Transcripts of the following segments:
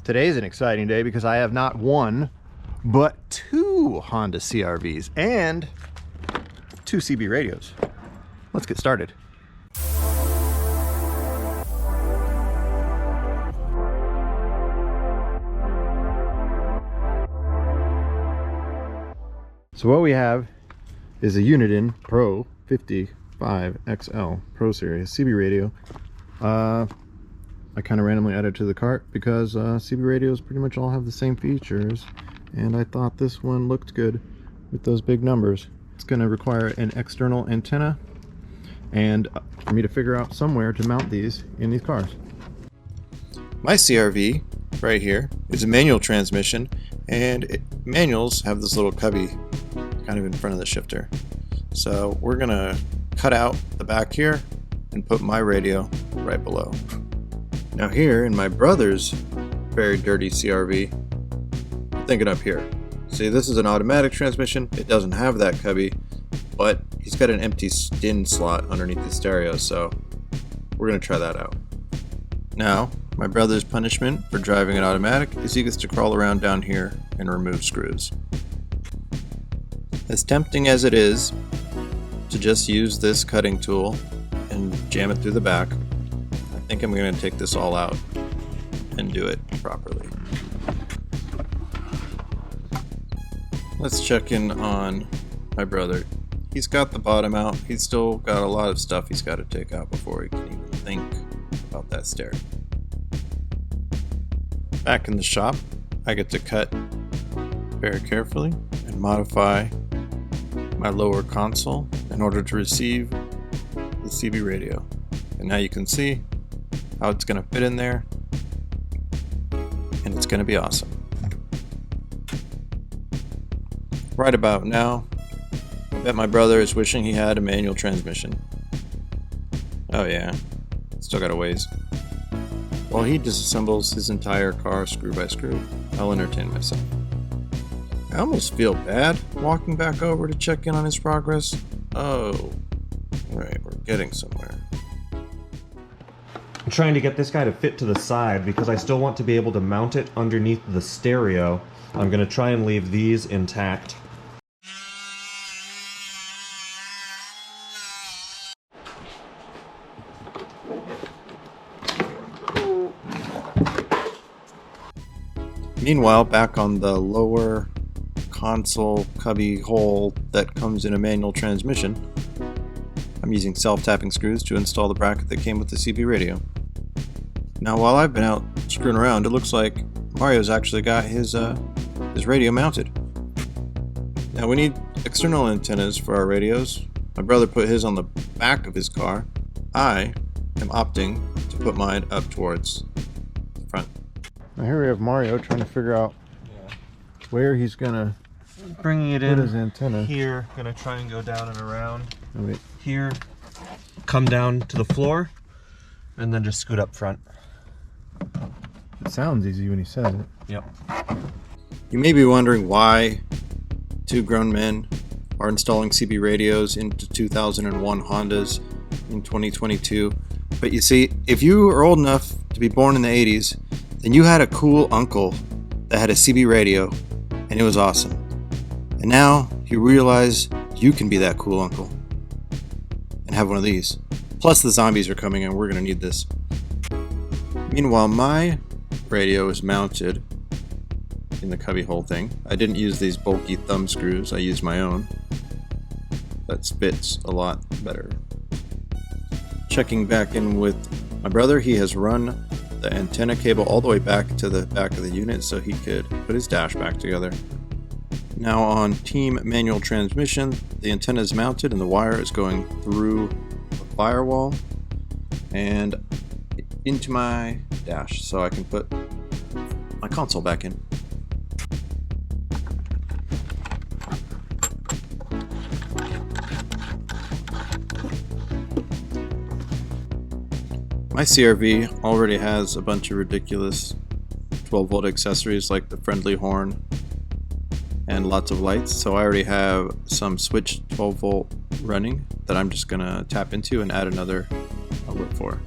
Today's an exciting day because I have not one, but two Honda CR-Vs and two CB radios. Let's get started. So what we have is a Uniden Pro 55 XL Pro Series CB radio. I kind of randomly added to the cart because CB radios pretty much all have the same features, and I thought this one looked good with those big numbers. It's going to require an external antenna and for me to figure out somewhere to mount these in these cars. My CR-V right here is a manual transmission, and manuals have this little cubby kind of in front of the shifter. So we're going to cut out the back here and put my radio right below. Now here in my brother's very dirty CR-V, think it up here. See, this is an automatic transmission. It doesn't have that cubby, but he's got an empty DIN slot underneath the stereo, so we're going to try that out. Now, my brother's punishment for driving an automatic is he gets to crawl around down here and remove screws. As tempting as it is to just use this cutting tool and jam it through the back, I think I'm going to take this all out and do it properly. Let's check in on my brother. He's got the bottom out. He's still got a lot of stuff he's got to take out before he can even think about that stereo. Back in the shop, I get to cut very carefully and modify my lower console in order to receive the CB radio. And now you can see how it's going to fit in there, and it's going to be awesome. Right about now, I bet my brother is wishing he had a manual transmission. Oh yeah, still got a ways. While he disassembles his entire car screw by screw, I'll entertain myself. I almost feel bad walking back over to check in on his progress. Oh, alright, we're getting somewhere. I'm trying to get this guy to fit to the side because I still want to be able to mount it underneath the stereo. I'm going to try and leave these intact. Meanwhile, back on the lower console cubby hole that comes in a manual transmission, I'm using self-tapping screws to install the bracket that came with the CB radio. Now while I've been out screwing around, it looks like Mario's actually got his radio mounted. Now we need external antennas for our radios. My brother put his on the back of his car. I am opting to put mine up towards the front. Now here we have Mario trying to figure out where he's gonna Bringing it put in his antenna. Here, gonna try and go down and around. Oh, wait. Here, come down to the floor, and then just scoot up front. It sounds easy when he says it. Yep. You may be wondering why two grown men are installing CB radios into 2001 Hondas in 2022. But you see, if you are old enough to be born in the 80s, then you had a cool uncle that had a CB radio, and it was awesome. And now you realize you can be that cool uncle and have one of these. Plus the zombies are coming and we're going to need this. Meanwhile, my radio is mounted in the cubby hole thing. I didn't use these bulky thumb screws, I used my own. That fits a lot better. Checking back in with my brother, he has run the antenna cable all the way back to the back of the unit so he could put his dash back together. Now on team manual transmission, the antenna is mounted and the wire is going through the firewall and into my dash so I can put my console back in. My CR-V already has a bunch of ridiculous 12-volt accessories like the friendly horn and lots of lights, so I already have some switched 12-volt running that I'm just gonna tap into and add another outlet for.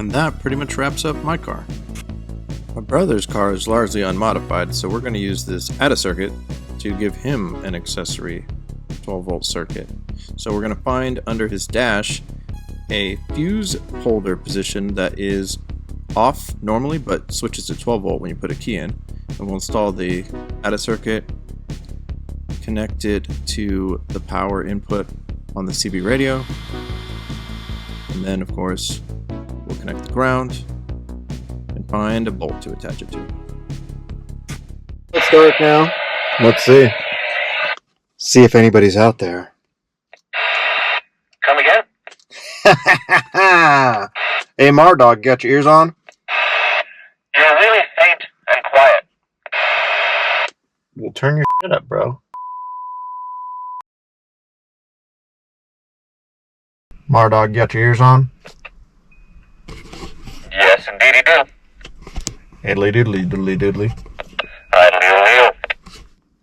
And that pretty much wraps up my car. My brother's car is largely unmodified, so we're going to use this add-a circuit to give him an accessory 12-volt circuit. So we're going to find under his dash a fuse holder position that is off normally but switches to 12 volt when you put a key in, and we'll install the add-a circuit, connect it to the power input on the CB radio, and then of course we'll connect the ground and find a bolt to attach it to. Let's start now. Let's see if anybody's out there. Come again? Hey Mardog, got your ears on? You're really faint and quiet. Well, turn your shit up, bro. Mardog, got your ears on? Yes, indeed you do. Diddly doodly doodly doodly.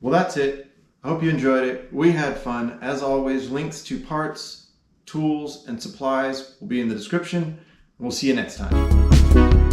Well, that's it. I hope you enjoyed it. We had fun. As always, links to parts, tools, and supplies will be in the description. We'll see you next time.